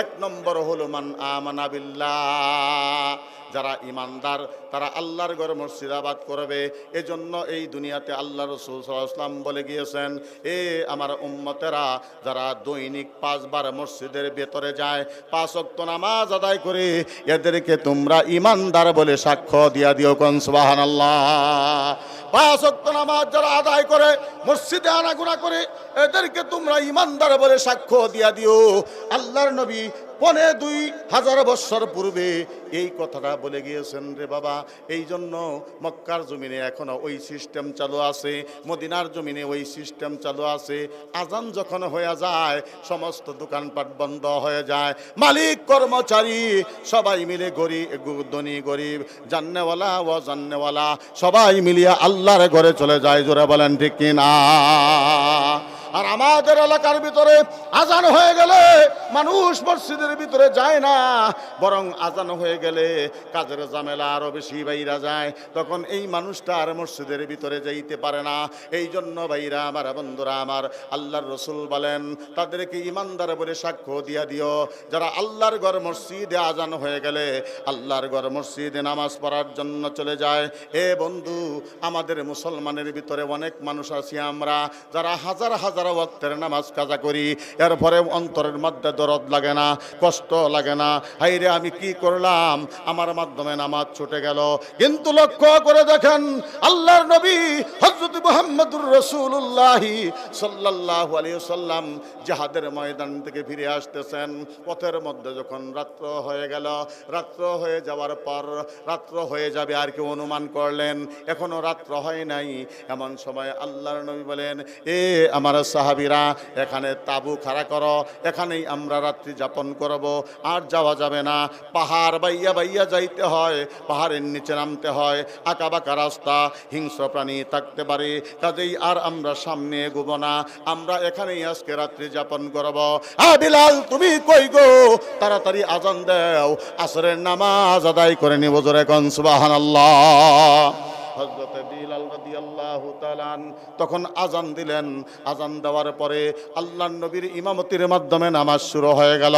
এক নম্বর হলো মান আমানা বিল্লাহ, যারা ইমানদার তারা আল্লাহর ঘর মসজিদ আবাদ করবে। এজন্য এই দুনিয়াতে আল্লাহ রাসূল সাল্লাল্লাহু আলাইহি ওয়াসাল্লাম বলে গিয়েছেন, এ আমার উম্মতেরা, যারা দৈনিক 5 বার মসজিদের ভেতরে যায়, 5 ওয়াক্ত নামাজ আদায় করে, এদেরকে তোমরা ইমানদার বলে সাক্ষ্য দিয়া দিও। কোন সুবহানাল্লাহ। 5 ওয়াক্ত নামাজ যারা আদায় করে, মসজিদে আনাগোনা করে, এদেরকে তোমরা ইমানদার বলে সাক্ষ্য দিয়া দিও। আল্লাহর নবী 2500 বছর পূর্বে এই কথাটা বলে গিয়েছেন রে বাবা। এই জন্য মক্কার জমিনে এখনো ওই সিস্টেম চালু আছে, মদিনার জমিনে ওই সিস্টেম চালু আছে। আজান যখন হয়ে যায়, সমস্ত দোকানপাট বন্ধ হয়ে যায়, মালিক কর্মচারী সবাই মিলে, গরিব ধনী গরিব, জান্নেওয়ালা ও জান্নেওয়ালা সবাই মিলিয়ে আল্লাহর ঘরে চলে যায়। জোরে বলেন ঠিক কিনা? আর আমাদের এলাকার ভিতরে আজান হয়ে গেলে মানুষ মসজিদের ভিতরে যায় না, বরং আজান হয়ে গেলে কাজের ঝামেলা আরো বেশি বাইরা যায়, তখন এই মানুষটা আর মসজিদের ভিতরে যাইতে পারে না। এই জন্য ভাইরা আমার, বন্ধুরা আমার, আল্লাহর রসুল বলেন তাদেরকে ইমানদার বলে সাক্ষ্য দিয়া দিও, যারা আল্লাহর ঘর মসজিদে আজান হয়ে গেলে আল্লাহর ঘর মসজিদে নামাজ পড়ার জন্য চলে যায়। এ বন্ধু, আমাদের মুসলমানের ভিতরে অনেক মানুষ আছি আমরা, যারা হাজার হাজার ওয়াক্তের নামাজ কাজা করি, এরপরে অন্তরের মধ্যে দরদ লাগে না, কষ্ট লাগে না, হাইরে আমি কি করলাম, আমার মাধ্যমে নামাজ ছুটে গেল। কিন্তু লক্ষ্য করে দেখেন, আল্লাহর নবী হযরত মুহাম্মদুর রাসূলুল্লাহ সাল্লাল্লাহু আলাইহি ওয়াসাল্লাম জিহাদের ময়দান থেকে ফিরে আসতেছেন। পথের মধ্যে যখন রাত্র হয়ে গেল, রাত্র হয়ে যাওয়ার পর, রাত্র হয়ে যাবে আর কেউ অনুমান করলেন, এখনো রাত্র হয় নাই। এমন সময় আল্লাহর নবী বলেন, এ আমার সাহাবীরা, এখানে তাবু খাড়া করো, এখানেই আমরা রাত্রি যাপন করব, আর যাওয়া যাবে না। পাহাড় বাইয়া বাইয়া যাইতে হয়, পাহাড়ের নিচে নামতে হয়, আঁকা বাঁকা রাস্তা, হিংস্র প্রাণী থাকতে পারে, কাজেই আর আমরা সামনে এগোবো না, আমরা এখানেই আজকে রাত্রি যাপন করব। বিলাল, তুমি কই গো? তাড়াতাড়ি আজান দাও, আসরের নামাজ আদায় করে নিব। জোরে কোন সুবহানাল্লাহ। হযরত বিলাল রাদিয়াল্লাহু তাআলা তখন আজান দিলেন। আজান দেওয়ার পরে আল্লাহর নবীর ইমামতির মাধ্যমে নামাজ শুরু হয়ে গেল।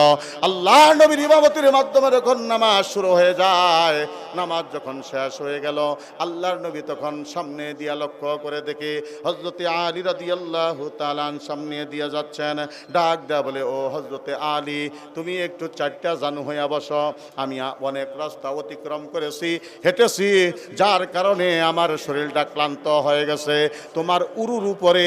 আল্লাহর নবীর ইমামতির মাধ্যমে যখন নামাজ শুরু হয়ে যায়, নামাজ যখন শেষ হয়ে গেল, আল্লাহর নবী তখন সামনে দিয়া লক্ষ্য করে দেখে হযরত আলী রাদিয়াল্লাহু তাআলা সামনে দিয়া যাচ্ছেন। ডাক দেয়া বলে, ও হযরত আলী, তুমি একটু 4টা জানু হইয়া বসো। আমি অনেক রাস্তা অতিক্রম করেছি, হেঁটেছি, যার কারণে আমার শরীরটা ক্লান্ত হয়ে গেছে। তোমার উরুর উপরে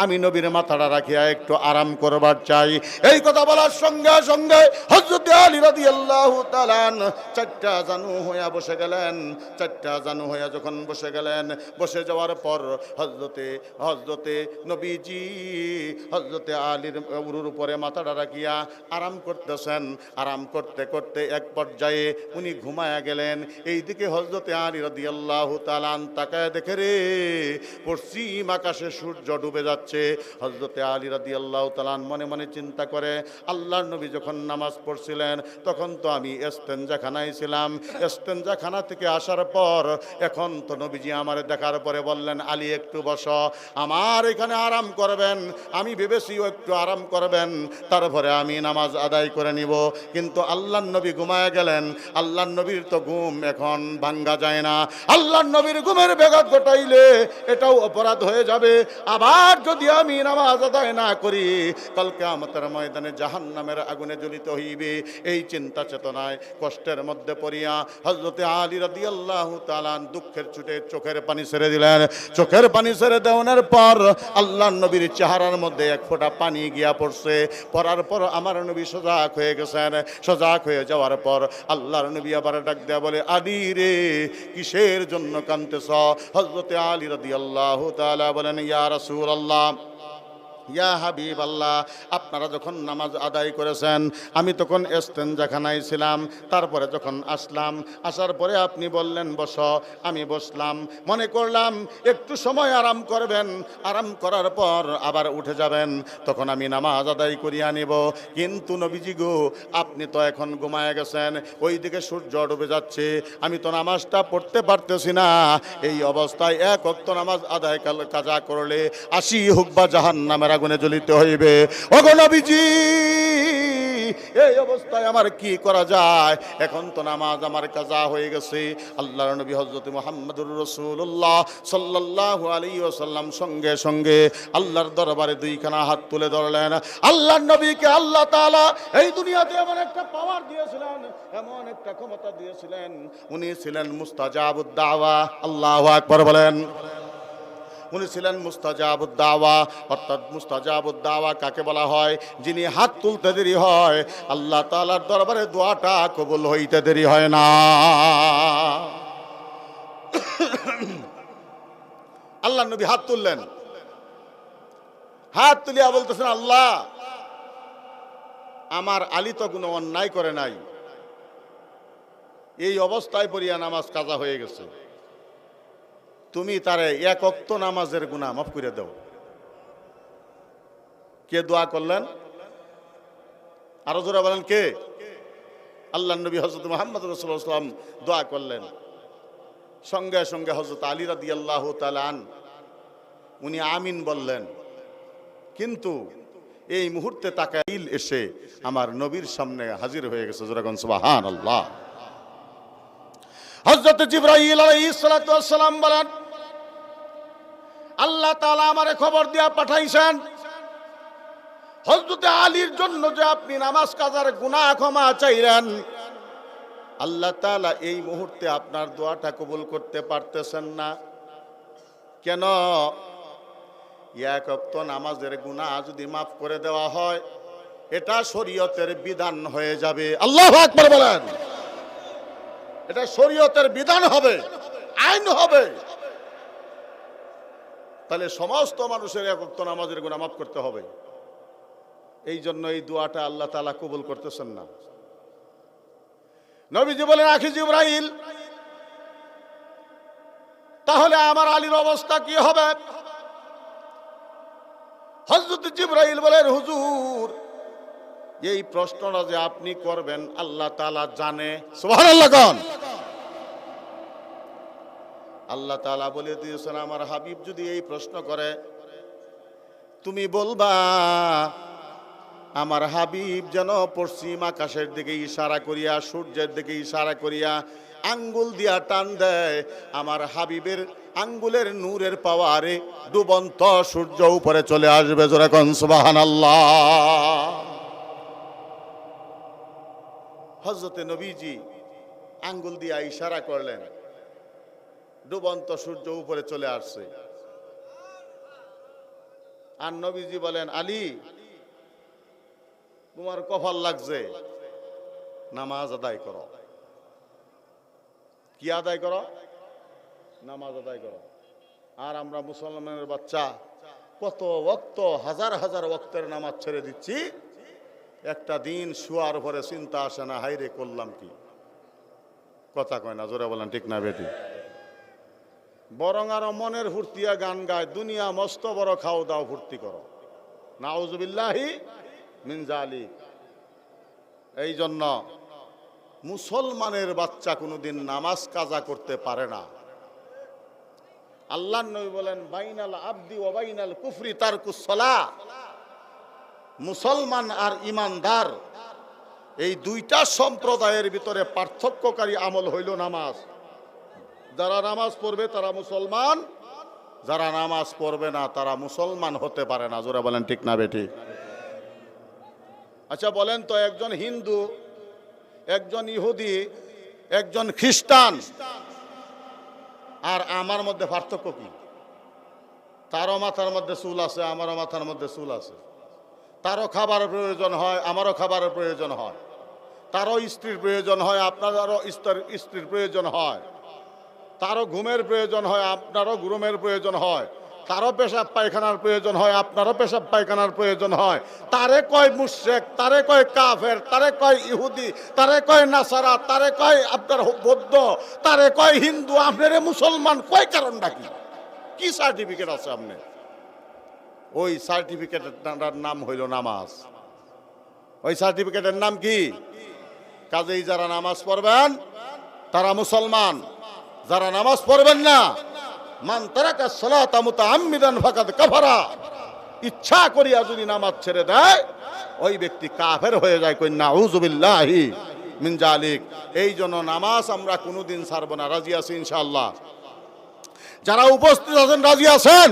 আমি নবীর মাথাটা রাখিয়া একটু আরাম করবার চাই। এই কথা বলার সঙ্গে সঙ্গে হযরত আলী রাদিয়াল্লাহু তাআলা 4টা জানু হইয়া বসে গেলেন। 4টা জানু হইয়া যখন বসে গেলেন, বসে যাওয়ার পর হযরতে নবীজি হযরত আলীর উরুর উপরে মাথাটা রাখিয়া আরাম করতেছেন। আরাম করতে করতে এক পর্যায়ে উনি ঘুমায়া গেলেন। এইদিকে হযরত আলী রাদিয়াল্লাহু তাআলা তাকায় দেখে, রে পশ্চিম আকাশে সূর্য ডুবে যাচ্ছে। হযরত আলী রাদিয়াল্লাহু তাআলা মনে মনে চিন্তা করে, আল্লাহর নবী যখন নামাজ পড়ছিলেন তখন তো আমি ইস্তেঞ্জাখানায় ছিলাম, ইস্তেঞ্জাখানা থেকে আসার পর এখন তো নবীজি আমার দেখার পরে বললেন, আলী একটু বসো, আমার এখানে আরাম করবেন। আমি ভেবেছি একটু আরাম করবেন, তারপরে আমি নামাজ আদায় করে নিব। কিন্তু আল্লাহর নবী ঘুমায় গেলেন। আল্লাহর নবীর তো ঘুম এখন ভাঙ্গা যায় না। আল্লাহর নবীর ঘুমের ব্যাঘাত ঘটাইলে এটাও অপরাধ হয়ে যাবে। আবার যদি আমি নামাজ আদায় না করি, কাল কিয়ামতের ময়দানে জাহান্নামের আগুনে জ্বলিত হইবে। এই চিন্তা চেতনায় কষ্টের মধ্যে পড়িয়া হযরত আলী রাদিয়াল্লাহু তাআলা দুঃখের ছুটে চোখের পানি ছেড়ে দিলেন। চোখের পানি ছেড়ে দেওয়ার পর আল্লাহর নবীর চেহারার মধ্যে এক ফোঁটা পানি গিয়া পড়ছে। পড়ার পর আমার নবী সজাগ হয়ে গেছেন। সজাগ হয়ে যাওয়ার পর আল্লাহর নবী আবার ডাক দেয়া বলে, আলী রে, কিসের জন্য কাঁদতেছ? হযরত আলী রাদিয়াল্লাহু তাআলা বলেন, ইয়া রাসূলুল্লাহ, ইয়া হাবিব আল্লাহ, আপনারা যখন নামাজ আদায় করেছেন আমি তখন ইস্তেঞ্জাখানায় ছিলাম। তারপরে যখন আসলাম, আসার পরে আপনি বললেন বসো, আমি বসলাম। মনে করলাম একটু সময় আরাম করবেন, আরাম করার পর আবার উঠে যাবেন, তখন আমি নামাজ আদায় করিয়া নিব। কিন্তু নবীজি গো, আপনি তো এখন ঘুমায় গেছেন, ওইদিকে সূর্য ডুবে যাচ্ছে, আমি তো নামাজটা পড়তে পারতেছি না। এই অবস্থায় এক ওয়াক্ত নামাজ আদায় কাজা করলে 80 হুক বা জাহান্নামের আগুনে জ্বলিতে হইবে। ওগো নবীজি, এই অবস্থায় আমার কি করা যায়? এখন তো নামাজ আমার কাজা হয়ে গেছে। আল্লাহর নবী হযরত মুহাম্মদুর রাসূলুল্লাহ সাল্লাল্লাহু আলাইহি ওয়াসাল্লাম সঙ্গে সঙ্গে আল্লাহর দরবারে দুইখানা হাত তুলে ধরলেন। আল্লাহর নবীকে আল্লাহ তাআলা এই দুনিয়াতে এমন একটা পাওয়ার দিয়েছিলেন, এমন একটা ক্ষমতা দিয়েছিলেন, উনি ছিলেন মুস্তাজাবুদ দাওয়া। আল্লাহু আকবার বলেন। উনি ছিলেন মুস্তাজাবুদ দাওয়া। অর্থাৎ মুস্তাজাবুদ দাওয়া কাকে বলা হয়? যিনি হাত তুলতে দেরি হয় আল্লাহ তাআলার দরবারে দোয়াটা কবুল হইতে দেরি হয় না। আল্লাহ নবী হাত তুললেন, হাত তুলিয়া বলতেছেন, আল্লাহ, আমার আলী তো কোনো অন্যায় করে নাই, এই অবস্থায় পড়িয়া নামাজ কাজা হয়ে গেছে, তুমি তারে এক ওয়াক্ত নামাজের গুনাহ মাফ করে দাও। কে দোয়া করলেন? আরো জোরে বলেন, কে? আল্লাহর নবী হযরত মুহাম্মদ রাসূলুল্লাহ সাল্লাল্লাহু আলাইহি ওয়াসাল্লাম দোয়া করলেন। সঙ্গে সঙ্গে হযরত আলী রাদিয়াল্লাহু তাআলা আন উনি আমিন বললেন। কিন্তু এই মুহূর্তে তাকাইল এসে আমার নবীর সামনে হাজির হয়ে গেছে। যখন সুবহানাল্লাহ। হযরত জিবরাইল আলাইহিস সালাতু ওয়াস সালাম বলেন, আল্লাহ তাআলা আমারে খবর দিয়া পাঠাইছেন হযরত আলীর জন্য যে আপনি নামাজ কাজার গুনাহ ক্ষমা চাইলেন, আল্লাহ তাআলা এই মুহূর্তে আপনার দোয়াটা কবুল করতে পারতেছেন না। কেন? এক ওয়াক্ত নামাজের গুনাহ যদি মাফ করে দেওয়া হয় এটা শরীয়তের বিধান হয়ে যাবে। আল্লাহু আকবার বলেন। এটা শরীয়তের বিধান হবে, আইন হবে। তাহলে সমস্ত মানুষের এক ওয়াক্ত নামাজের গুনাহ মাফ করতে হবে। এই জন্য এই দোয়াটা আল্লাহ তাআলা কবুল করতেছেন না। নবীজি বলেন, আখি জিবরাইল, তাহলে আমার আলীর অবস্থা কি হবে? হযরত জিবরাইল বলেন, হুজুর, এই প্রশ্নটা যে আপনি করবেন আল্লাহ তাআলা জানে। সুবহানাল্লাহ কোন? আল্লাহ তাআলা বলে দিয়েছেন, আমার হাবিব যদি এই প্রশ্ন করে তুমি বলবা আমার হাবিব যেন পশ্চিম আকাশের দিকে ইশারা করিয়া, সূর্যের দিকে ইশারা করিয়া আঙ্গুল দিয়া টান দেয়, আমার হাবিবের আঙ্গুলের নূরের পাওয়ারে ডুবন্ত সূর্য উপরে চলে আসবে। জোরে কোন সুবহানাল্লাহ। হযরতে নবীজি আঙ্গুল দিয়া ইশারা করলেন, ডুবন্ত সূর্য উপরে চলে আসছে। আর নবীজি বলেন, আলী, তোমার কপাল লাগছে, নামাজ আদায় করো। কি আদায় করো? নামাজ আদায় করো। আর আমরা মুসলমানের বাচ্চা কত ওয়াক্ত, হাজার হাজার ওয়াক্তের নামাজ ছেড়ে দিচ্ছি, একটা দিন শুয়ার পরে চিন্তা আসে না, হাইরে করলাম কি? কথা কয় না, জোরে বলেন ঠিক না বেটি? বরং আরো মনের ফুর্তিয়া গান গায়, দুনিয়া মস্ত বড়, খাও দাও ফুর্তি করো। নাউজুবিল্লাহি মিন যালিক। এই জন্য মুসলমানের বাচ্চা কোনোদিন নামাজ কাজা করতে পারে না। আল্লাহর নবী বলেন, বাইনাল আবদি ওয়া বাইনাল কুফরি তারকুস সালাহ। মুসলমান আর ইমানদার এই দুইটা সম্প্রদায়ের ভিতরে পার্থক্যকারী আমল হইল নামাজ। যারা নামাজ পড়বে তারা মুসলমান, যারা নামাজ পড়বে না তারা মুসলমান হতে পারে না। জোরে বলেন ঠিক না বেটি? আচ্ছা বলেন তো, একজন হিন্দু, একজন ইহুদি, একজন খ্রিস্টান আর আমার মধ্যে পার্থক্য কি? তারও মাথার মধ্যে চুল আছে, আমারও মাথার মধ্যে চুল আছে। তারও খাবারের প্রয়োজন হয়, আমারও খাবারের প্রয়োজন হয়। তারও স্ত্রীর প্রয়োজন হয়, আপনারও স্ত্রীর প্রয়োজন হয়। তারও ঘুমের প্রয়োজন হয়, আপনারও ঘুমের প্রয়োজন হয়। তারও পেশাব পায়খানার প্রয়োজন হয়, আপনারও পেশাব পায়খানার প্রয়োজন হয়। তারে কয় মুশরিক, তারে কয় কাফের, তারে কয় ইহুদি, তারে কয় নাসারা, তারে কয় আপনার বৌদ্ধ, তারে কয় হিন্দু, আপনারে মুসলমান কয় কারণটা কি? কি সার্টিফিকেট আছে আপনার? ওই সার্টিফিকেটের নাম হইল নামাজ। ওই সার্টিফিকেটের নাম কি? কাজেই যারা নামাজ পড়বেন তারা মুসলমান, যারা নামাজ পড়বেন না, মান তারাকা সালাতা মুতাআম্মিদান ফাকাদ কাফারা, ইচ্ছা করিয়া যদি নামাজ ছেড়ে দেয় ওই ব্যক্তি কাফের হয়ে যায়। কই নাউযু বিল্লাহি মিন জালিক। এই জন্য নামাজ আমরা কোনোদিন ছাড়ব না। রাজি আছি ইনশাআল্লাহ? যারা উপস্থিত আছেন রাজি আছেন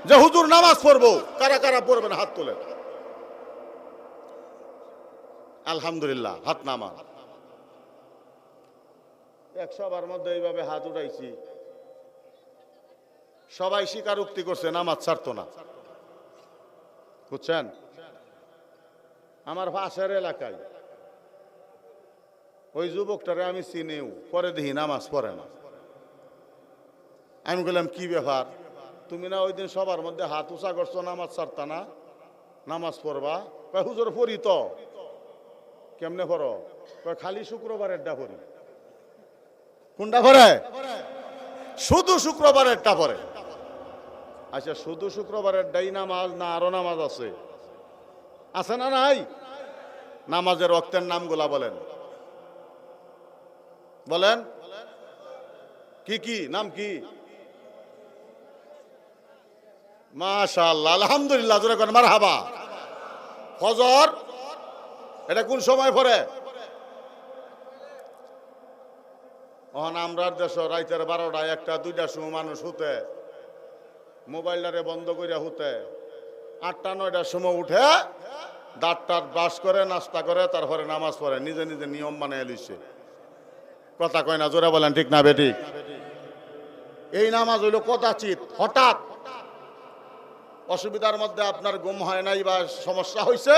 যে হুজুর নামাজ পড়বো? কারা কারা পড়বেন হাত তোলেন। আলহামদুলিল্লাহ, হাত নামান। 100বার মধ্যে এইভাবে হাত উঠাইছি, সবাই স্বীকারোক্তি করছে নামাজ ছাড়তো না। বুঝছেন? আমার পাশের এলাকায় ওই যুবকটারে আমি চিনিও, পরে দেখি নামাজ পড়ে না। আমি বললাম কি ব্যাপার, তুমি না ওই দিন সবার মধ্যে হাত উঁচা করছো, নামাজ ছাড়তা না, নামাজ পড়বা? কয় হুজুর পড়ি তো। কেমনে পড়ো? কয় খালি শুক্রবারেরটা পড়ি। কোনটা পড়ে? শুধু শুক্রবারেরটা পড়ে। আচ্ছা, শুধু শুক্রবারেরটাই নামাজ না আরো নামাজ আছে? আছে না নাই? নামাজের ওয়াক্তের নামগুলা বলেন, বলেন কি কি নাম? কি? মাশাআল্লাহ, আলহামদুলিল্লাহ, জোরে করেন মারহাবা। ফজর এটা কোন সময় পড়ে? এখন আমরা দেশ রাইতের 12টা 1টা 2টার সময় মানুষ হুতে, মোবাইলটারে বন্ধ করিয়া হুতে 8টা 9টার সময় উঠে দাঁতটার ব্রাশ করে নাস্তা করে তারপরে নামাজ পড়ে, নিজে নিজে নিয়ম বানিয়ে লইছে। কথা কয় না, জোরে বলেন ঠিক না বেঠিক? এই নামাজ হইল কদাচিৎ, হঠাৎ অসুবিধার মধ্যে আপনার ঘুম হয় নাই বা সমস্যা হয়েছে,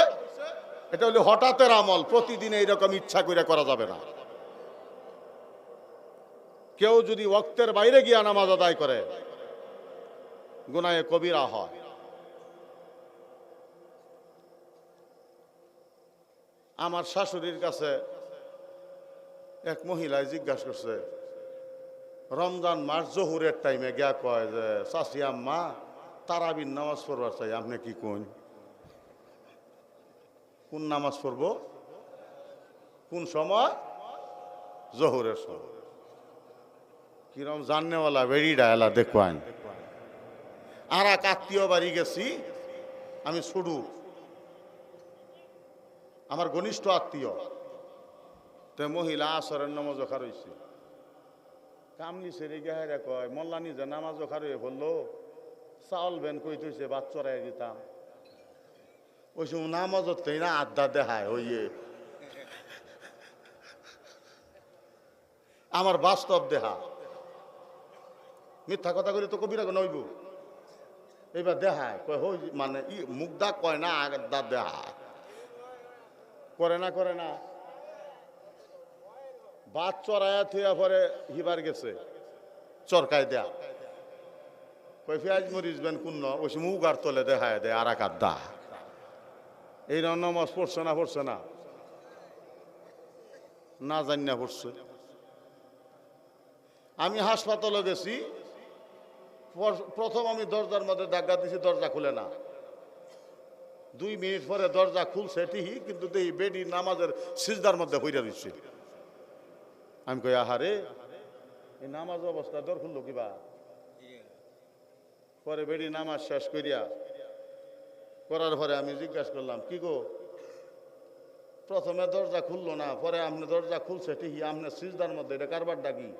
এটা হলো হঠাৎের আমল। প্রতিদিন এইরকম ইচ্ছা করে করা যাবে না। কেউ যদি ওয়াক্তের বাইরে গিয়া নামাজ আদায় করে গুনাহে কবিরা হয়। আমার শাশুড়ির কাছে এক মহিলায় জিজ্ঞাসা করছে, রমজান মাস জহুরের টাইমে গিয়া কয় যে চাচি আম্মা তারাবির নামাজ পড়বার চাই, আপনি কি কোন? কোন নামাজ পড়বো? কোন সময়? জহুরের সময়। কিরম জাননেওয়ালা বেড়িটা এলা দেখবেন। আর এক আত্মীয় বাড়ি গেছি আমি, ছুডু আমার ঘনিষ্ঠ আত্মীয়, তো মহিলা আসরের নামাজ খার হয়েছে, কামলি সেরে গেহারে কয় মোল্লা নিজে নামাজ খার হয়ে বললো, চাউল বেন কই থইছে বাদ চড়াই দিতাম। ওই সময় নামাজত না আড্ডা দেখায় হইয়ে আমার বাস্তব দেহা। মিথ্যা কথা করি তো কবিরা নইব। এইবার দেখায় কয় হই মানে মুগদা কয় না আড্ডা দেখায়। করে না করে না, বাদ চড়াইয়া থুয়া পরে হিবার গেছে চরকায় দেয়া, কই পেঁয়াজ মরিচ বেন কুন্ন, ওই সময় উগার তলে দেখায় দেয় আর এক আড্ডা। এই নামাজ পড়ছে না? পড়ছে না? না জানি না পড়ছে। আমি হাসপাতালে গেছি, প্রথম আমি দরজার মধ্যে ডাকা দিছি, দরজা খুলে না। 2 মিনিট পরে দরজা খুলছে ঠিকই, কিন্তু দেখি বেডি নামাজের সিজদার মধ্যে হইয়া দিচ্ছে। আমি কই আহারে, এই নামাজ অবস্থা দর খুললো কিবা? পরে বেডি নামাজ শেষ করার পরে আমি জিজ্ঞাসা করলাম, কি গো প্রথমে দরজা খুললো না, পরে আপনি দরজা খুলছে ঠিকই, আপনি সিজদার মধ্যে, এটা কারবার ডাকি?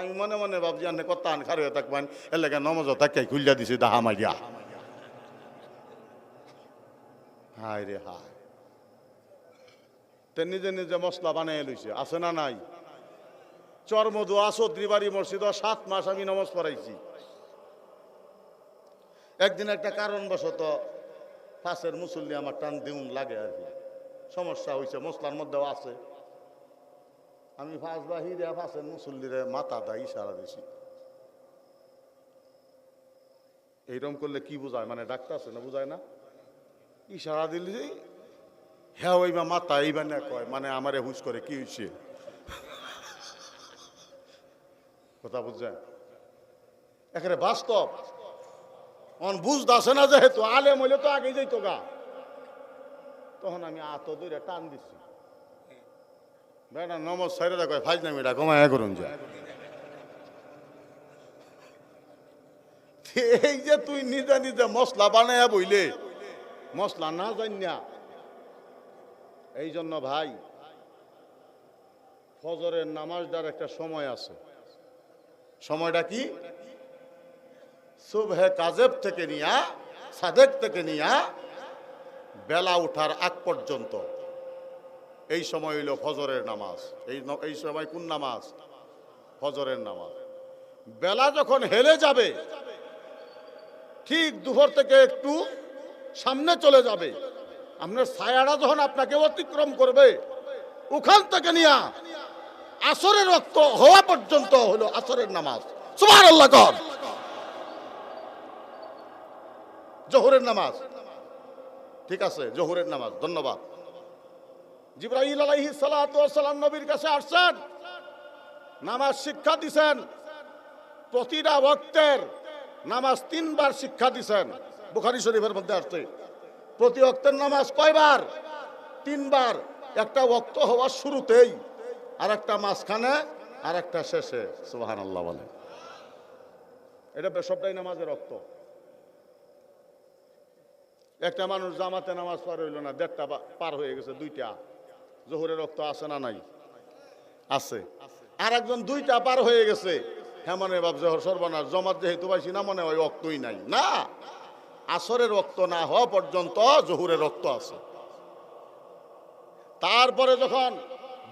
আমি মনে মনে ভাবছি আপনি কত আন খার হয়ে থাকবেন, এলাকা নমাজ তাকে খুলিয়া দিছি দাহা মাইয়া। হায় রে হায়, তে নিজে নিজে মশলা বানিয়ে লইছে। আছে না নাই? চরমদুয়া চৌধুরীবাড়ি মসজিদ 7 মাস আমি নামাজ পড়াইছি। একদিন একটা কারণবশত ফাঁসের মুসল্লি আমার টান দিউন লাগে আর কি, সমস্যা হয়েছে, মশলার মধ্যেও আছে। আমি ফাঁস বাহিরে ফাঁসের মুসল্লিরে মাথা দা ইশারা দিছি। এইরকম করলে কি বুঝায়, মানে ডাক্তার আছে না, বুঝায় না? ইশারা দিলি হ্যাঁ ওই বা মাথা এইবার না কয়, মানে আমারে হুশ করে কি হয়েছে কথা বুঝছেন? এখানে বাস্তব অন বুঝতে আসে না, যেহেতু আলেম হইলে তো আগেই যাইতো গা। তখন আমি আত দইরা টান দিছি, বেটা নমজ সাইরে কয় ফাইজ নামি এটা কমায় করুন যায়। এই যে তুই নিজে নিজে মশলা বানায়া বইলে, মশলা না জানিয়া এই জন্য ভাই, ফজরের নামাজটার একটা সময় আছে। সময়টা কি? সুবহে কাজেব থেকে নিয়া, সাদেক থেকে নিয়া বেলা উঠার আগ পর্যন্ত এই সময় হইল ফজরের নামাজ। এই সময় কোন নামাজ? ফজরের নামাজ। বেলা যখন হেলে যাবে, ঠিক দুপুর থেকে একটু সামনে চলে যাবে, আপনার ছায়াটা যখন আপনাকে অতিক্রম করবে, ওখান থেকে নিয়া আসরের রক্ত হওয়া পর্যন্ত হলো আসরের নামাজ। সুবহানাল্লাহ কর। জোহরের নামাজ, ঠিক আছে, জোহরের নামাজ। ধন্যবাদ। জিবরাইল আলাইহিস সালাতু ওয়াস সালাম নবীর কাছে আসছেন, নামাজ শিক্ষা দিছেন। প্রতিটা ওয়াক্তের নামাজ 3 বার শিক্ষা দিছেন। বুখারী শরীফের মধ্যে আসছে। প্রতি ওয়াক্তের নামাজ কয়বার? 3 বার। একটা ওয়াক্ত হওয়ার শুরুতেই, আর একটা মাঝখানে, আর একটা শেষে। সুবহানাল্লাহ বলে। এটা সবটাই নামাজের ওয়াক্ত। একটা মানুষ জামাতে নামাজ পার হইল না, 1.5টা পার হয়ে গেছে, 2টা। জোহরের ওয়াক্ত আছে না নাই? আছে। আর একজন 2টা পার হয়ে গেছে, হ্যাঁ মনে ভাব জোহর সর্বনাশ, জমাত যেহেতু পাইছি না, মনে হয় ওয়াক্তই নাই। না, আসরের ওয়াক্ত না হওয়া পর্যন্ত জোহরের ওয়াক্ত আছে। তারপরে যখন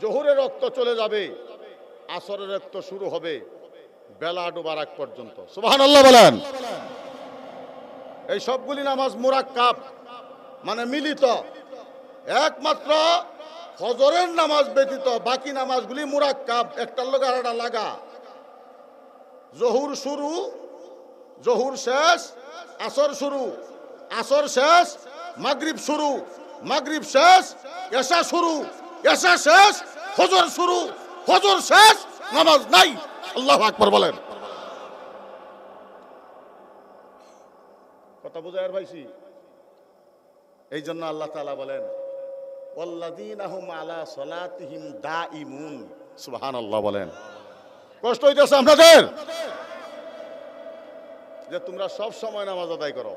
জোহরের ওয়াক্ত চলে যাবে, আসরের ওয়াক্ত শুরু হবে বেলা ডোবার আগ পর্যন্ত। সুবহানাল্লাহ বলেন। এই সবগুলি নামাজ মুরাক্কাব, মানে মিলিত। একমাত্র ফজরের নামাজ ব্যতীত বাকি নামাজগুলি মুরাক্কাব, একটার লগে আরেকটা লাগা। জোহর শুরু, জোহর শেষ, আসর শুরু, আসর শেষ, মাগরিব শুরু, মাগরিব শেষ, এশা শুরু, এশা শেষ, ফজর শুরু, ফজর শেষ, নামাজ নাই। আল্লাহু আকবার বলেন। কথা বুঝায় পাইছি? এই জন্য আল্লাহ তাআলা বলেন, ওয়াল্লাযীনা হুম আলা সালাতিহিম দাঈমুন। সুবহানাল্লাহ বলেন। কষ্ট হইতেছে আপনাদের যে তোমরা সব সময় নামাজ আদায় করো?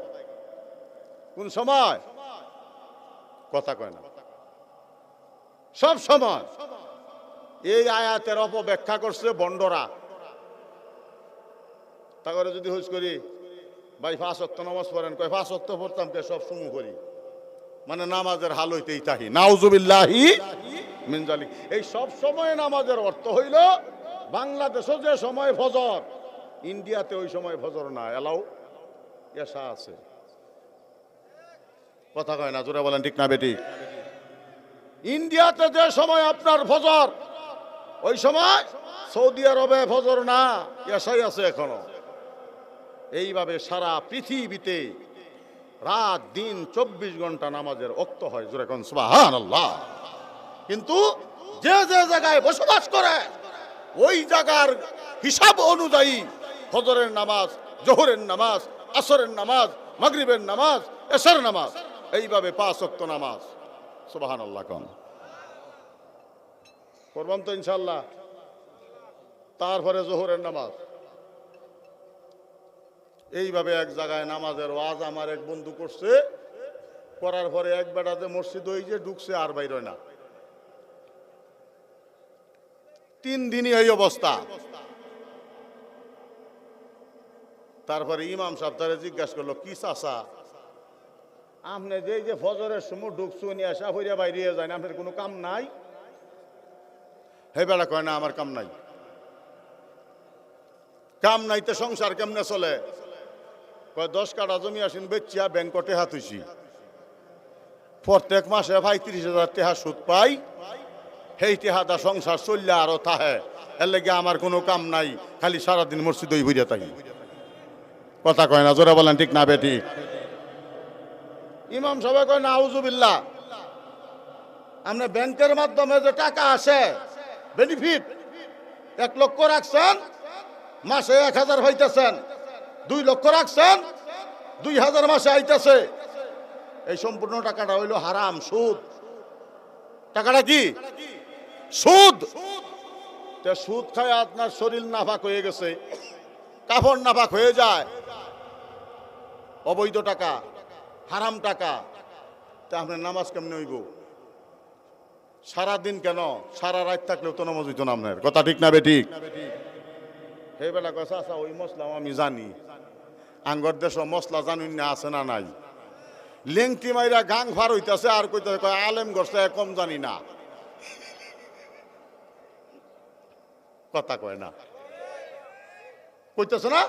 কোন সময়? কথা কয় না। সব সময়। এই আয়াতের অপব্যাখ্যা করছে বন্ডরা। তারপরে যদি হুজ করি, ভাই 5 ওয়াক্ত নামাজ পড়েন, কয় 5 ওয়াক্ত পড়তাম কে, সব সময় করি, মানে নামাজের হাল হইতেই তাহি। নাউজুবিল্লাহি মিন যালিক। এই সব সময় নামাজের অর্থ হইল বাংলাদেশে যে সময় ফজর, ইন্ডিয়াতে ওই সময় ফজর না, এলাও এশা আছে। কথা কয় না, জোরে বলেন ঠিক না বেটি? ইন্ডিয়াতে যে সময় আপনার ফজর, ওই সময় সৌদি আরবে ফজর না, এশাই আছে এখনো। এইভাবে সারা পৃথিবীতে রাত দিন 24 ঘন্টা নামাজের ওয়াক্ত হয়। জোরে কোন সুবহানাল্লাহ। কিন্তু যে যে জায়গায় বসবাস করে, ওই জায়গার হিসাব অনুযায়ী ফজরের নামাজ, জোহরের নামাজ, আসরের নামাজ, মাগরিবের নামাজ, এশার নামাজ, এইভাবে 5 ওয়াক্ত নামাজ। সুবহানাল্লাহ কোন করবাম তো ইনশাআল্লাহ। তারপরে জোহরের নামাজ। এইভাবে এক জায়গায় নামাজের ওয়াজ আমার এক বন্ধু করছে, করার পরে এক বেটাতে মসজিদ ওই যে ঢুকছে, আর বাইর হয় না। 3 দিনই এই অবস্থা। তারপরে ইমাম সাহেব তারে জিজ্ঞাসা করলো, কি চাচা আপনি যে ফজরের সময় ঢুকছুন, এসা হইয়া বাইরে যায় না, আপনার কোনো কাম নাই? হে বেটা কয় না, আমার কাম নাই। কাম নাই তো সংসার কেমনে চলে? কয় 10 কাঠা জমি আসেন বেচিয়া ব্যাংকটে হাত হইছি, প্রত্যেক মাসে ভাই 30,000 টাকা সুদ পাই, সেই টাকাটা সংসার চললে আরো থাহে, এর লেগে আমার কোনো কাম নাই, খালি সারাদিন মসজিদ ওই বুঝে থাকি। কথা কয় না, জোরে বলেন ঠিক না বেটি? ইমাম সাহেব কয় নাউজুবিল্লাহ, আপনার ব্যাংকের মাধ্যমে যে টাকা আসে বেনিফিট, 1 লক্ষ রাখছেন, মাসে 1000 হইতেছেন, 2 লক্ষ রাখছেন, 2000 মাসে আইতেছে, এই সম্পূর্ণ টাকাটা হইল হারাম, সুদ। টাকাটা কি? সুদ। সুদ খায় আপনার শরীর নাপাক হয়ে গেছে, কাফন নাপাক হয়ে যায়, অবৈধ টাকা, হারাম টাকা, তা আপনার নামাজ কেমনে হইব? সারাদিন কেন, সারা রাত থাকলেও তো নামাজ হইতো না আপনার, কথা ঠিক না বেঠিক? সেই বেলা কথা আচ্ছা ওই মশলাও আমি জানি, আঙ্গর দেশ মশলা জানুন না আছে না নাই, লেংটি মাইরা গাং ফার হইতেছে আর কইতেছে কয় আলেম গড়ছে কম জানি না, কথা কয় না, কইতেছে না?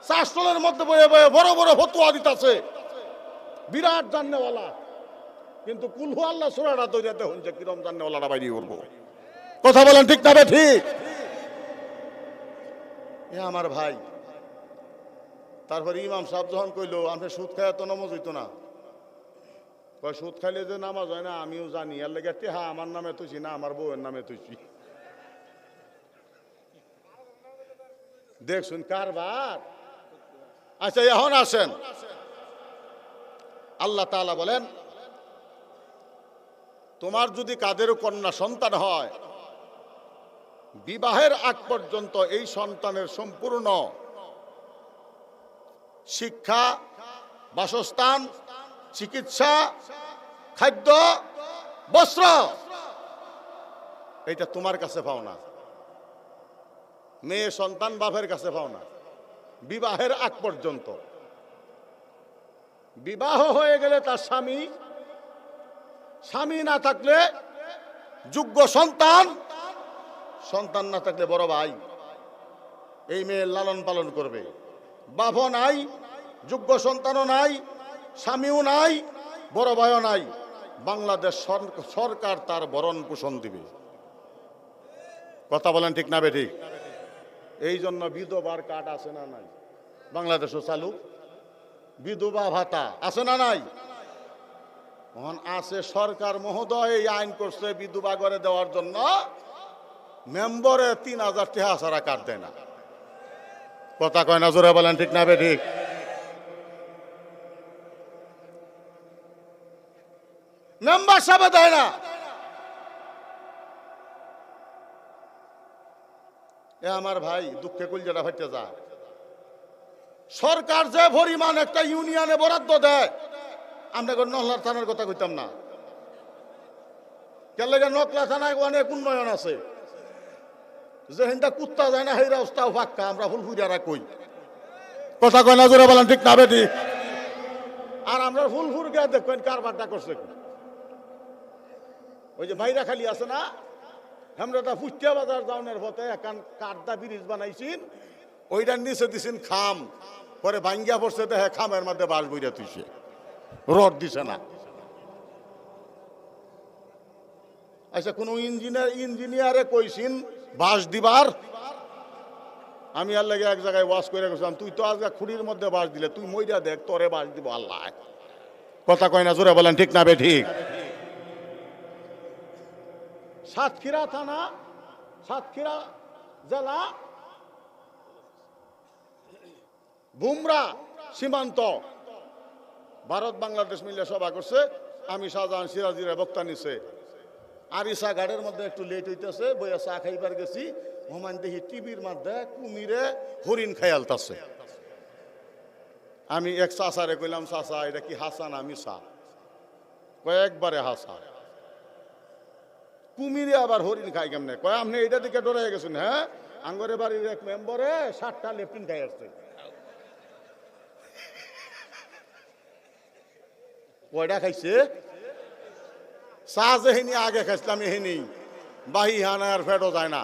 শাস্ত্রের মধ্যে বয়ে বয়ে বড় বড় ফতোয়া দিতেছে, বিরাট জান্নেওয়ালা, কিন্তু কুলহু আল্লাহ সূরাটা তৈরিতে হচ্ছে কিরম জান্নেওয়ালাটা বাইরে করবো, কথা বলেন ঠিক না ঠিক? এ আমার ভাই, তারপরে ইমাম সাহেব যখন কইলো আপনি সুদ খায় তো নামাজ হইতো না, কয় সুদ খাইলে যে নামাজ হয় না আমিও জানি, আর লেগে হ্যাঁ আমার নামে তুইছি না আমার বউয়ের নামে তুইছি, দেখছুন কারবার। আচ্ছা এখন আসেন, আল্লাহ তাআলা বলেন তোমার যদি কাদেরও কন্যা সন্তান হয়, বিবাহের আগ পর্যন্ত এই সন্তানের সম্পূর্ণ শিক্ষা, বাসস্থান, চিকিৎসা, খাদ্য, বস্ত্র এটা তোমার কাছে পাও না, মেয়ে সন্তান বাপের কাছে পাও না, বিবাহের আগ পর্যন্ত। বিবাহ হয়ে গেলে তার স্বামী, স্বামী না থাকলে যোগ্য সন্তান, সন্তান না থাকলে বড় ভাই এই মেয়ের লালন পালন করবে। বাপও নাই, যোগ্য সন্তানও নাই, স্বামীও নাই, বড় ভাইও নাই, বাংলাদেশ সরকার তার ভরণ পোষণ দিবে, কথা বলেন ঠিক না বেঠিক? এই জন্য বিধবার কার্ড আছে না নাই বাংলাদেশও চালু, বিধবা ভাতা আছে না নাই? আছে, সরকার মহোদয় এই আইন করছে বিধবা করে দেওয়ার জন্য, মেম্বরে ৩,০০০ টাকা ছাড়া কার্ড দেয় না, কথা কয় না, জোরে বলেন ঠিক না বেঠিক? মেম্বার সাহেব দেয় না। এ আমার ভাই দুঃখে কুলজাটা ফাইতে যায়, সরকার যে পরিমাণ একটা ইউনিয়নে বরাদ্দ দেয়, আমরা নকলা থানার কথা কইতাম না কেন, নকলা থানায় অনেক উন্নয়ন আছে, যেহেনটা কুত্তা যায় না সেই রাস্তাও ফাঁকা, আমরা ফুলফুরিয়ারা কই, কথা কয় না, জোরে বলেন ঠিক না বেটি? আর আমরা ফুলফুর গিয়ে দেখবেন কারবারটা করছে কি, ওই যে বাইরা খালি আছে না, আমরা তা ফুটিয়া বাজার যাওয়ার পথে এখন কাঠদা ব্রিজ বানাইছেন, ওইটার নিচে দিছেন খাম, পরে ভাঙ্গিয়া পড়ছে দেখে খামের মধ্যে বাঁশ বইরা তুইছে, রড দিছে না। আচ্ছা কোন ইঞ্জিনিয়ারে কইছেন বাঁশ দিবার, আমি আর লাগে এক জায়গায় ওয়াশ করে গেছিলাম, তুই তো আজকে খুঁড়ির মধ্যে বাঁশ দিলে, তুই মইরা দেখ তোরে বাঁশ দিব আল্লাহ, কথা কয় না, জোরে বলেন ঠিক না বে ঠিক? সাতক্ষীরা থানা, সাতক্ষীরা জেলা, বুমরা সীমান্ত, ভারত বাংলাদেশ মিলে সভা করছে, আমি শাহজাহান সিরাজিরা বক্তা নিছে, আরিসা গাড়ের মধ্যে একটু লেট হইতেছে, বইয়া চা খাইবার গেছি, হুমান দেখি টিভির মধ্যে কুমিরে হরিণ খাইয়ালতাছে। আমি এক চাচারে কইলাম, চাচা এটা কি হাসা না মিছা? কয়েকবারে হাসা, কুমিরে আবার হরিণ খাই কেমনে? কয় আপনি এটা দিকে ডরে গেছেন? হ্যাঁ, আঙ্গরে বাড়ির এক মেম্বরে 7টা লেফটিন খাই আসছে। কয়টা খাইছে? চা যেহিনী আগে খাইছিলাম এহিনী, বাহি হানা আর ফেটও যায় না,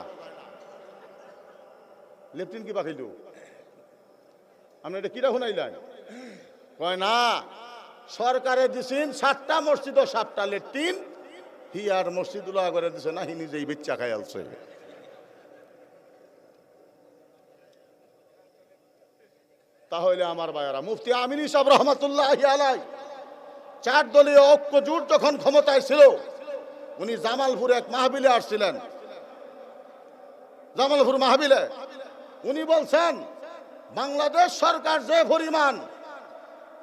লেফটিন কি পাঠাইল? আপনি এটা কিরা শুনাইলেন? কয় না, সরকারে দিছেন 7টা মসজিদ ও 7টা লেট্রিন, হি আর মসজিদুল্লাহ করে দিছে না, হি নিজেই বেচ্চা খাই আলছে। তাহলে আমার ভাইয়ারা, মুফতি আমিন সাহেব রহমাতুল্লাহি আলাইহি 4 দলীয় ঐক্য জোট যখন ক্ষমতায় ছিল, উনি জামালপুরে এক মাহফিলে আসছিলেন, জামালপুর মাহফিলে উনি বলছেন বাংলাদেশ সরকার যে পরিমাণ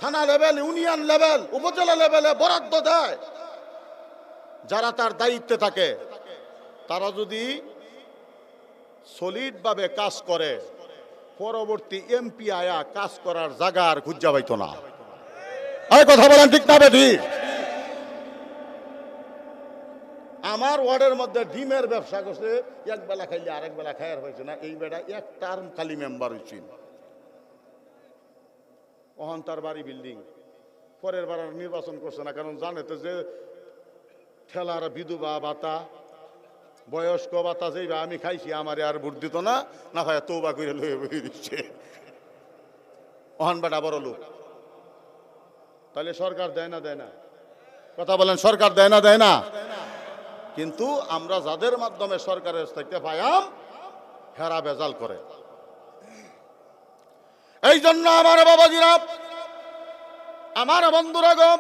থানা লেভেল, ইউনিয়ন লেভেল, উপজেলা লেভেলে বরাদ্দ দেয়, যারা তার দায়িত্বে থাকে তারা যদি সলিড ভাবে কাজ করে, পরবর্তী এমপি আয়া কাজ করার জায়গা আর খুঁজা পাইত না। এই কথা বলেন ঠিক না বেঠি? আমার ওয়ার্ডের মধ্যে ডিমের ব্যবসা করছে, এক বেলা খাইলে আরেক বেলা খায়ার হয়েছে না, এই বেটা এক টার্ম খালি মেম্বার হয়েছিল। ওহন তার বাড়ি বিল্ডিং, পরের বার নির্বাচন করছে না, কারণ জানে তো যে ঠেলার বিধবা ভাতা, বয়স্ক ভাতা যেইবা আমি খাইছি আমারে আর ভোট দিত না, না ভাই তৌবা করে লয়ে বই দিচ্ছে। ওহন বেটা বড় লোক, তাহলে সরকার দেয় না দেয় না? কথা বলেন, সরকার দেয় না দেয় না? কিন্তু আমরা যাদের মাধ্যমে সরকারের থেকে পাইয়াম হেরা বেজাল করে। এই জন্য আমার বাবাজিরা, আমার বন্ধুরা গো,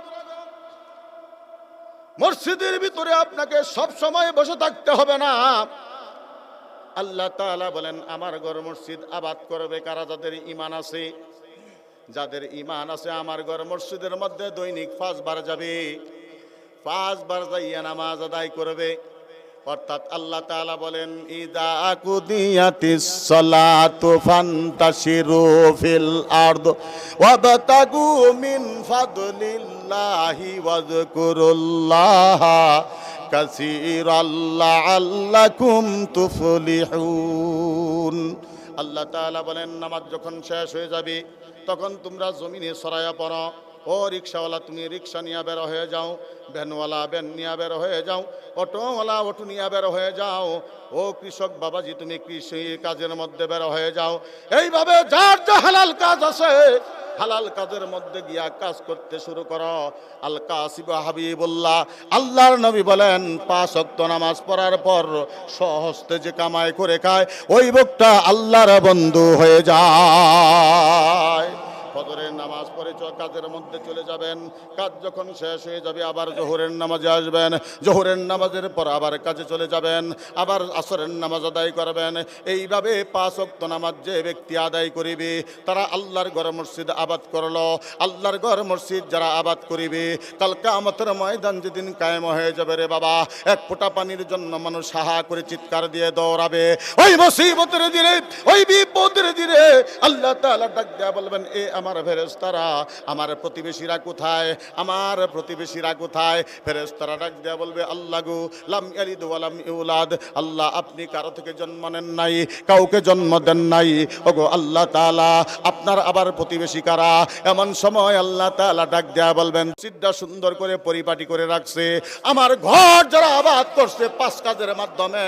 মসজিদের ভিতরে আপনাকে সব সময় বসে থাকতে হবে না। আল্লাহ তাআলা বলেন আমার ঘর মসজিদ আবাদ করবে কারা? যাদের ঈমান আছে। যাদের ঈমান আছে আমার ঘর মসজিদের মধ্যে দৈনিক 5 বার যাবে, 5 বার যাইয়া নামাজ আদায় করবে। অর্থাৎ আল্লাহ তাআলা বলেন ইদা কুদিয়াতিস সালাতু ফান্তাশিরু ফিল আরদ ওয়াবতাগু মিন ফাদলিল্লাহি ওয়াযকুরুল্লাহা কাসীরান লাআল্লাকুম তুফলিহুন। আল্লাহ তাআলা বলেন নামাজ যখন শেষ হয়ে যাবে তখন তোমরা জমিনে ছড়ায়া পড়ো। ও রিক্সাওয়ালা তুমি রিক্সা নিয়ে বের হয়ে যাও, ভ্যানওয়ালা ভ্যান নিয়ে বের হয়ে যাও, অটোওয়ালা অটো নিয়ে বের হয়ে যাও। ও কৃষক বাবাজি তুমি কৃষি কাজের মধ্যে বের হয়ে যাও। এইভাবে যার যা হালাল কাজ আছে হালাল কাজের মধ্যে গিয়া কাজ করতে শুরু করো। আল কাসিব হাবিবুল্লাহ আল্লাহর নবী বলেন 5 ওয়াক্ত নামাজ পড়ার পর স্বহস্তে যে কামাই করে খায় ওই লোকটা আল্লাহর বন্ধু হয়ে যায়। ফজরের নামাজ পড়ে কাজের মধ্যে চলে যাবেন, কাজ যখন শেষ হয়ে যাবে আবার জোহরের নামাজে আসবেন, জোহরের নামাজের পর আবার কাজে চলে যাবেন, আবার আসরের নামাজ আদায় করবেন। এইভাবে 5 ওয়াক্ত নামাজ যে ব্যক্তি আদায় করিবে তারা আল্লাহর ঘর মসজিদ আবাদ করলো। আল্লাহর ঘর মসজিদ যারা আবাদ করিবে কাল কিয়ামতের ময়দান যেদিন কায়েম হয়ে যাবে রে বাবা, এক ফোঁটা পানির জন্য মানুষ হাহা করে চিৎকার দিয়ে দৌড়াবে। ওই মুসিবতের দিনে, ওই বিপদের দিনে আল্লাহ তাআলা ডাক দেয়া বলবেন এ আমার ফেরেশতারা, আমার প্রতিবেশীরা কোথায়, আমার প্রতিবেশীরা কোথায়? ফেরেশতারা ডাক দেয়া বলবে আল্লাহ গো লাম ইয়ালিদ ওয়া লাম ইউলাদ, আল্লাহ আপনি কারো থেকে জন্ম নেন নাই, কাউকে জন্ম দেন নাই। ওগো আল্লাহ তাআলা আপনার আবার প্রতিবেশী কারা? এমন সময় আল্লাহ তাআলা ডাক দেয়া বলবেন সিদ্ধা সুন্দর করে পরিপাটি করে রাখছে আমার ঘর যারা আবাদ করছে 5 কাজের মাধ্যমে।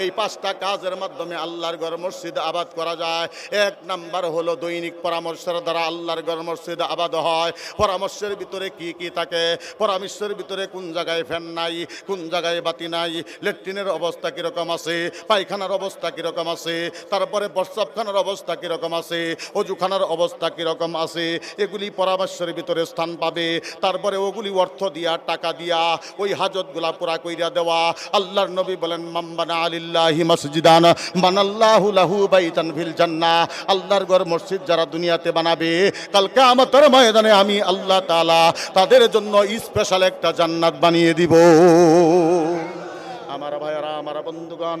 এই 5টা কাজের মাধ্যমে আল্লাহর ঘর মসজিদ আবাদ করা যায়। 1 নাম্বার হলো দৈনিক পরামর্শের দ্বারা আল্লাহর ঘর মসজিদ আবাদ হয়। পরামর্শের ভিতরে কি কি থাকে? পরামর্শের ভিতরে কোন জায়গায় ফ্যান নাই, কোন জায়গায় বাতি নাই, ল্যাট্রিনের অবস্থা কিরকম আছে, পায়খানার অবস্থা কিরকম আছে, তারপরে প্রস্রাবখানার অবস্থা কিরকম আছে, অজুখানার অবস্থা কিরকম আছে, এগুলি পরামর্শের ভিতরে স্থান পাবে। তারপরে ওগুলি অর্থ দিয়া টাকা দিয়া ওই হাজতগুলা পুরা কইরা দেওয়া। আল্লাহর নবী বলেন মাম্বানা আলিল্লাহি মসজিদান বানাল্লাহু লাহু বাইতান ফিল জান্নাহ। আল্লাহর ঘর মসজিদ যারা দুনিয়াতে বানাবে কাল কিয়ামতের ময়দানে আমি আল্লাহ তাআলা তাদের জন্য স্পেশাল একটা জান্নাত বানিয়ে দিব। আমার ভাইয়ারা, আমার বন্ধুগণ,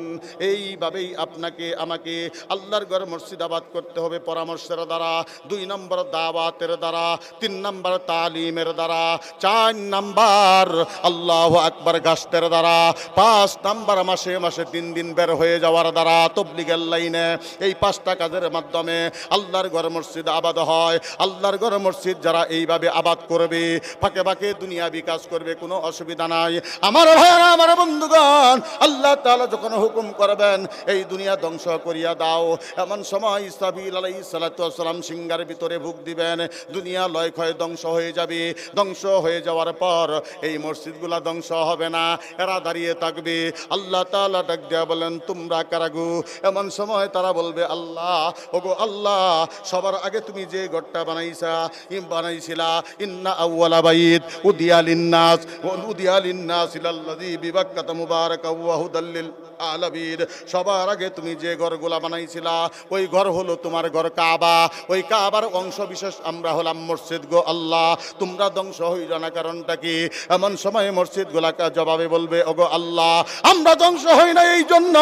এইভাবেই আপনাকে আমাকে আল্লাহর ঘর মসজিদ আবাদ করতে হবে পরামর্শের দ্বারা, 2 নম্বর দাওয়াতের দ্বারা, 3 নম্বর তালিমের দ্বারা, 4 নম্বর আল্লাহু আকবার গাস্তের দ্বারা, 5 নম্বর মাসে মাসে 3 দিন বের হয়ে যাওয়ার দ্বারা তাবলীগের লাইনে। এই 5টা কাজের মাধ্যমে আল্লাহর ঘর মসজিদ আবাদ হয়। আল্লাহর ঘর মসজিদ যারা এইভাবে আবাদ করবে ফাঁকে ফাঁকে দুনিয়া বিকাশ করবে, কোনো অসুবিধা নাই। আমার ভাইয়ারা, আমার বন্ধুগণ, আল্লাহ তাআলা যখন হুকুম করবেন এই দুনিয়া ধ্বংস করিয়া দাও, এমন সময় ইসরাফিল আলাইহিস সালাতু ওয়াস সালাম সিংহার ভিতরে ভুক দিবেন, দুনিয়া লয় ক্ষয় ধ্বংস হয়ে যাবে। ধ্বংস হয়ে যাওয়ার পর এই মসজিদগুলা ধ্বংস হবে না, এরা দাঁড়িয়ে থাকবে। আল্লাহ তাআলা ডাক দেয়া বলেন তোমরা কারা গো? এমন সময় তারা বলবে আল্লাহ, ওগো আল্লাহ, সবার আগে তুমি যে ঘরটা বানাইছিলা ইন্না আউওয়ালা বাইত উদিয়া লিন্নাস লাল্লাযী বিবাক্কাতা মুবারাকা ওয়া হুদাল লিল আলামিন, সবার আগে তুমি যে ঘরগুলা বানাইছিলা ওই ঘর হলো তোমার ঘর কাবা। ওই কাবার অংশ বিশেষ আমরা হলাম মসজিদ গো আল্লাহ, তোমরা ধ্বংস হইল না, কারণটা কি? এমন সময় মসজিদ গুলাকে জবাবে বলবে, ওগো আল্লাহ আমরা ধ্বংস হই না এই জন্য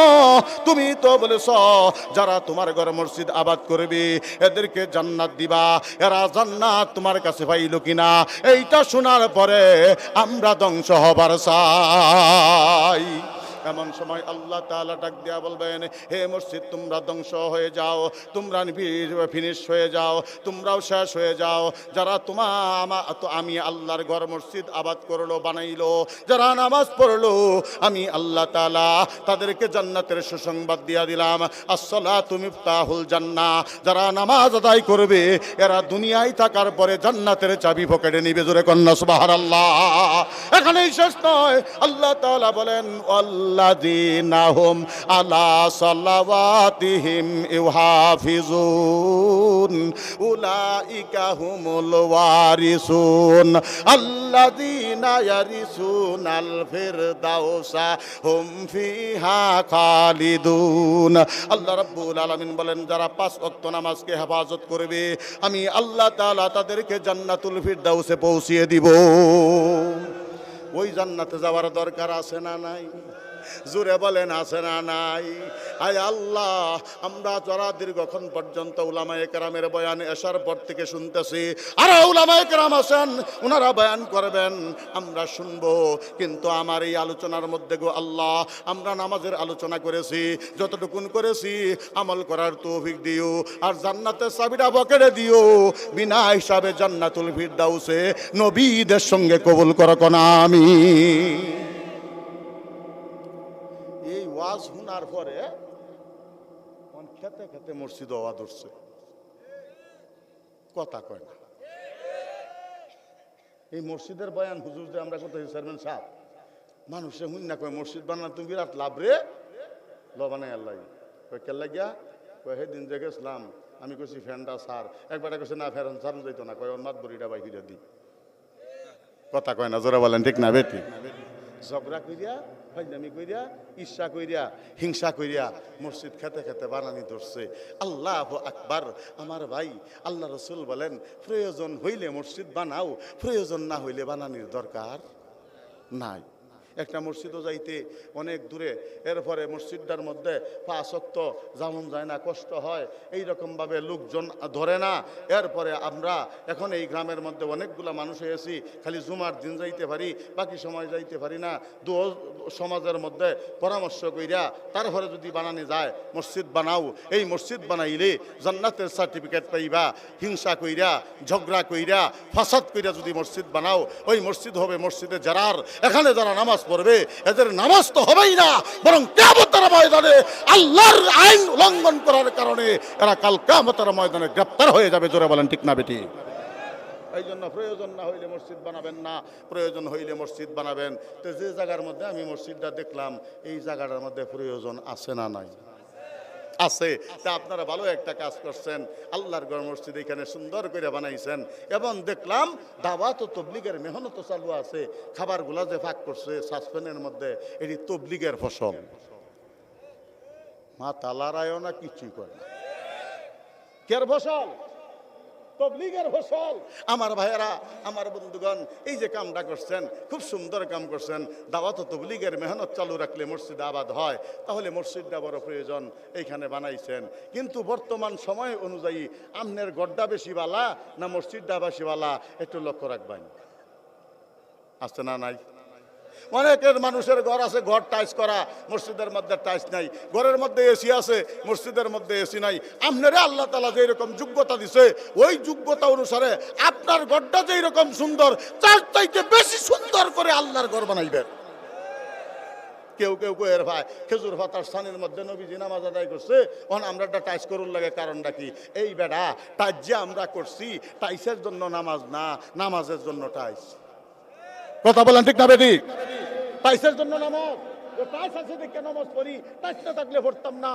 তুমি তো বলেছ যারা তোমার ঘর মসজিদ আবাদ করবে এদেরকে জান্নাত দিবা, এরা জান্নাত তোমার কাছে পাইল কিনা? এইটা শোনার পরে আমরা ধ্বংস হবার চাই। এমন সময় আল্লাহ তাআলা ডাক দিয়া বলবেন, হে মসজিদ তোমরা ধ্বংস হয়ে যাও, তোমরা ফিনিশ হয়ে যাও, তোমরাও শেষ হয়ে যাও। যারা আমি আল্লাহর ঘর মসজিদ আবাদ করলো, বানাইলো, যারা নামাজ পড়লো, আমি আল্লাহ তাআলা তাদেরকে জান্নাতের সুসংবাদ দিয়া দিলাম। আসসালাতু মিফতাহুল জান্নাহ, যারা নামাজ আদায় করবে এরা দুনিয়ায় থাকার পরে জান্নাতের চাবি পকেটে নিবে। জোরে কন্না সুবহানাল্লাহ। এখানেই শেষ নয়, আল্লাহ তাআলা বলেন আল্লাযীনা হুম আলা সালাওয়াতিহিম ইউহাফিজুন উলাইকা হুমুল ওয়ারিসুন আল্লাযীনা ইয়ারিসুনাল ফিরদাউসা হুম ফিহা খালিদুন। আল্লাহ রাব্বুল আলামিন বলেন যারা 5 ওয়াক্ত নামাজকে হেফাজত করবে আমি আল্লাহ তাআলা তাদেরকে জান্নাতুল ফিরদাউসে পৌঁছিয়ে দিব। ওই জান্নাতে যাওয়ার দরকার আছে না নাই? জোরে বলেন আছে না নাই? আয় আল্লাহ, আমরা যারা দীর্ঘক্ষণ পর্যন্ত উলামায়ে কেরামের বয়ান এশার পর থেকে শুনতেছি, আর উলামায়ে কেরাম আছেন ওনারা বয়ান করবেন, আমরা শুনবো, কিন্তু আমার এই আলোচনার মধ্যে গো আল্লাহ আমরা নামাজের আলোচনা করেছি, যতটুকুন করেছি আমল করার তৌফিক দিও, আর জান্নাতের চাবিটা পকেটে দিও, বিনা হিসাবে জান্নাতুল ফিরদাউসে নবীদের সঙ্গে কবুল করো কোনা আমিন। এই ওয়াজ শোনার পরে খেতে খেতে মসজিদ আওয়াজ উঠছে, কথা কয় না। এই মসজিদের বয়ান হুজুর যে আমরা করতেছি চেয়ারম্যান সাহেব, মানুষে হুন না কয় মসজিদ বানানো তুমি বিরাট লাভ রে, লবানাই আল্লাহ কয় কে লাগিয়া কয় সেদিন যে গেছিলাম আমি কইছি ফ্যানটা সার, একবারে কইছে না ফ্যান সার যাইতো না, কয় ওর মাত বড়িটা বাইরে দিই, কথা কয় না। জোরে বলেন ঠিক না বেটি? ঝগড়া কইরা, ফাইজলামি কইরা, ঈর্ষা কইরা, হিংসা কইরা মসজিদ খেতে খেতে বানানি ধরছে। আল্লাহু আকবার। আমার ভাই, আল্লাহ রাসূল বলেন প্রয়োজন হইলে মসজিদ বানাও, প্রয়োজন না হইলে বানানির দরকার নাই। একটা মসজিদও যাইতে অনেক দূরে, এরপরে মসজিদটার মধ্যে 5 ওয়াক্ত যেমন যায় না, কষ্ট হয়, এই রকমভাবে লোকজন ধরে না। এরপরে আমরা এখন এই গ্রামের মধ্যে অনেকগুলা মানুষ হয়েছি, খালি জুমার দিন যাইতে পারি, বাকি সময় যাইতে পারি না। সমাজের মধ্যে পরামর্শ কইরা তারপরে যদি বানানো যায় মসজিদ বানাও, এই মসজিদ বানাইলে জান্নাতের সার্টিফিকেট পাইবা। হিংসা কইরা, ঝগড়া কইরা, ফাসাদ কইরা যদি মসজিদ বানাও, ওই মসজিদ হবে মসজিদে জারার। এখানে যারা নামাজ পড়বে এদের নামাজ তো হবেই না, বরং কিয়ামতের ময়দানে আল্লাহর আইন উল্লঙ্ঘন করার কারণে এরা কাল কিয়ামতের ময়দানে গ্রেফতার হয়ে যাবে। জোরে বলেন ঠিক না বেটি? এই জন্য প্রয়োজন না হইলে মসজিদ বানাবেন না, প্রয়োজন হইলে মসজিদ বানাবেন। তো যে জায়গার মধ্যে আমি মসজিদটা দেখলাম, এই জায়গাটার মধ্যে প্রয়োজন আছে না নাই? আছে। তা আপনারা ভালো একটা কাজ করছেন, আল্লাহর ঘর মসজিদ এখানে সুন্দর করে বানাইছেন, এবং দেখলাম দাওয়াত ও তবলিগের মেহনত চালু আছে। খাবারগুলা যে ফাঁক করছে সাসপেনের মধ্যে, এটি তবলিগের ফসল। মা তালারায়ও না কিছুই করে না, কের ফসল? তবলিগের ফসল। আমার ভাইয়েরা, আমার বন্ধুগণ, এই যে কামটা করছেন খুব সুন্দর কাম করছেন। দাওয়াত ও তবলিগের মেহনত চালু রাখলে মসজিদ আবাদ হয়, তাহলে মসজিদটা বড় প্রয়োজন, এইখানে বানাইছেন। কিন্তু বর্তমান সময় অনুযায়ী আমনের গড্ডা বেশি বালা না মসজিদটা বেশি বালা, একটু লক্ষ্য রাখবেন। আছে না নাই? অনেকের মানুষের ঘর আছে, ঘর টাইস করা, মসজিদের মধ্যে টাইস নাই। ঘরের মধ্যে এসি আছে, মসজিদের মধ্যে এসি নাই। আপনারা আল্লাহ তাআলা যেই রকম যোগ্যতা দিছে, ওই যোগ্যতা অনুসারে আপনার ঘরটা যেই রকম সুন্দর, তার চাইতে বেশি সুন্দর করে আল্লাহর ঘর বানাইবেন। কেউ কেউ এর ভাই খেজুর পাতার স্থানের মধ্যে নবীজি নামাজ আদায় করছে, ওখানে আমরা একটা টাইস করুন লাগে, কারণটা কি? এই বেড়া টাইস যে আমরা করছি, টাইসের জন্য নামাজ না, নামাজের জন্য টাইস। কথা বলেন ঠিক না বেটি? টাইসের জন্য নামাজ, টাইস আছে দেখে নামাজ পড়ি, টাইস না থাকলে পড়তাম না।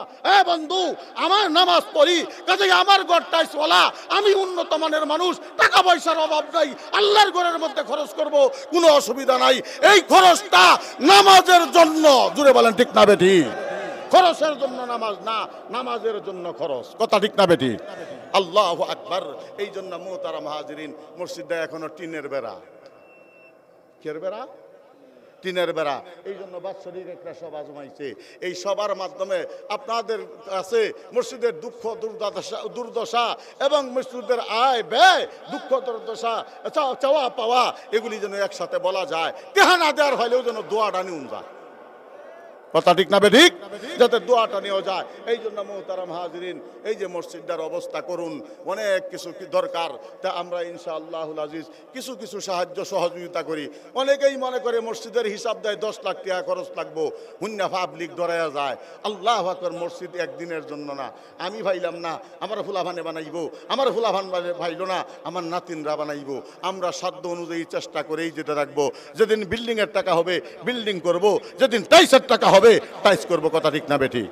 বন্ধু, আমার নামাজ পড়ি, কাজে আমার ঘর টাইসওয়ালা, আমি উন্নত মানের মানুষ, টাকা পয়সার অভাব নাই, আল্লাহর ঘরের মধ্যে খরচ করব, কোনো অসুবিধা নাই। এই খরচটা নামাজের জন্য। জুড়ে বলেন ঠিক না বেটি? খরচের জন্য নামাজ না, নামাজের জন্য খরচ। কথা ঠিক না বেটি? আল্লাহু আকবার। এই জন্য মুহতারাম হাজিরিন, মসজিদে এখনো টিনের বেড়া। কের বেড়া? টিনের বেড়া। এই জন্য বাৎসরিক একটা সভা জমাইছে। এই সবার মাধ্যমে আপনাদের কাছে মসজিদের দুঃখ দুর্দশা এবং মসজিদের আয় ব্যয়, দুঃখ দুর্দশা, চাওয়া পাওয়া, এগুলি যেন একসাথে বলা যায়। টেহা না দেওয়ার হলেও যেন দোয়াটা নিউন যায়। কথা ঠিক না বেঠিক? যাতে দোয়াটা নেওয়া যায়। এই জন্য মুহতারাম হাজিরিন, এই যে মসজিদটার অবস্থা করুন, অনেক কিছু দরকার। তা আমরা ইনশাআল্লাহুল আজিজ কিছু কিছু সাহায্য সহযোগিতা করি। অনেকেই মনে করে মসজিদের হিসাব দেয় 10 লাখ টাকা খরচ লাগবো, হুন্না পাবলিক ধরায়া যায়। আল্লাহু আকবার, মসজিদ একদিনের জন্য না। আমি ভাইলাম না আমার ফুলাভানে বানাইবো, আমার ফুলাভান ভাইলো না আমার নাতিনরা বানাইবো। আমরা সাধ্য অনুযায়ী চেষ্টা করেই যেতে রাখবো। যেদিন বিল্ডিংয়ের টাকা হবে বিল্ডিং করব, যেদিন টাইসের টাকা হবে টাইস করবো। কথা ঠিক না বেটি?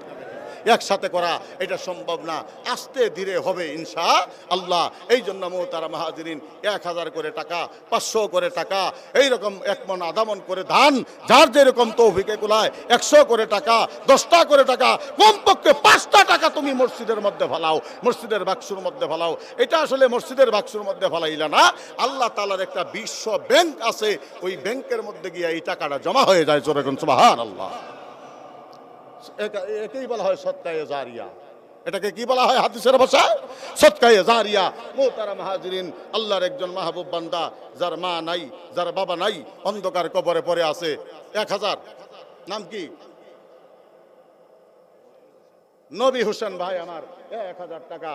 একসাথে করা এটা সম্ভব না, আস্তে ধীরে হবে ইনশাআল্লাহ। এই জন্য মুহতারাম হাজিরিন, 1000 করে টাকা, 500 করে টাকা, এইরকম 1 মণ আধা মণ করে ধান, যার যেরকম তৌফিকে কুলায় 100 করে টাকা, 10টা করে টাকা, কমপক্ষে 5টা টাকা তুমি মসজিদের মধ্যে ফেলাও, মসজিদের বাক্সুর মধ্যে ফেলাও। এটা আসলে মসজিদের বাক্সুর মধ্যে ফেলাইলা না, আল্লাহ তাআলার একটা বিশ্ব ব্যাংক আছে, ওই ব্যাংকের মধ্যে গিয়ে এই টাকাটা জমা হয়ে যায়। জোরে কোন সুবহানাল্লাহ। একেই বলা হয় সদকায়ে জারিয়া। এটাকে কি বলা হয় হাদিসের ভাষায়? সদকায়ে জারিয়া। মুহতারাম হাজিরিন, আল্লাহর একজন মাহবুব বান্দা, যার মা নাই, যার বাবা নাই, অন্ধকার কবরে পড়ে আছে। 1000, নাম কি? নবী হোসেন ভাই আমার 1000 টাকা